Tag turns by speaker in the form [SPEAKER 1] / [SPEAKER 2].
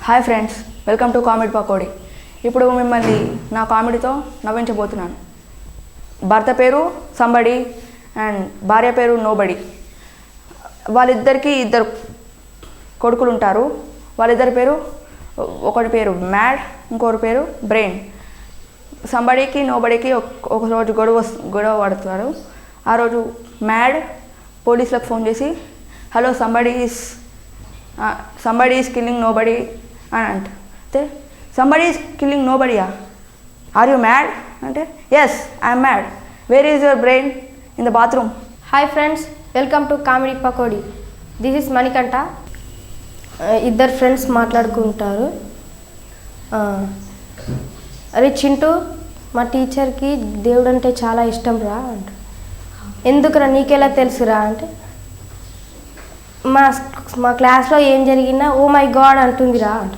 [SPEAKER 1] Hi friends, welcome to comedy Pakodi. ఇప్పుడు మిమ్మల్ని నా కామెడీతో నవ్వించబోతున్నాను. భర్త పేరు సంబడి అండ్ భార్య పేరు నోబడి. వాళ్ళిద్దరికీ ఇద్దరు కొడుకులు ఉంటారు. వాళ్ళిద్దరి పేరు, ఒకటి పేరు మ్యాడ్, ఇంకొకటి పేరు బ్రెయిన్. సంబడికి నోబడికి ఒక రోజు గొడవ పడుతారు. ఆ రోజు మ్యాడ్ పోలీసులకు ఫోన్ చేసి, hello somebody is killing nobody అని అంటే, సంబడి ఈజ్ కిల్లింగ్ నోబడియా, ఆర్ యూ మ్యాడ్ అంటే, yes I'm mad, where is your brain, in the bathroom.
[SPEAKER 2] Hi friends, welcome to comedy Pakodi. This is Manikanta. ఇద్దరు ఫ్రెండ్స్ మాట్లాడుకుంటారు. అరే చింటూ, మా టీచర్కి దేవుడు అంటే చాలా ఇష్టం రా అంట. ఎందుకురా, నీకెలా తెలుసురా అంటే, మా క్లాస్లో ఏం జరిగినా ఓ మై గాడ్ అంటుందిరా అంట.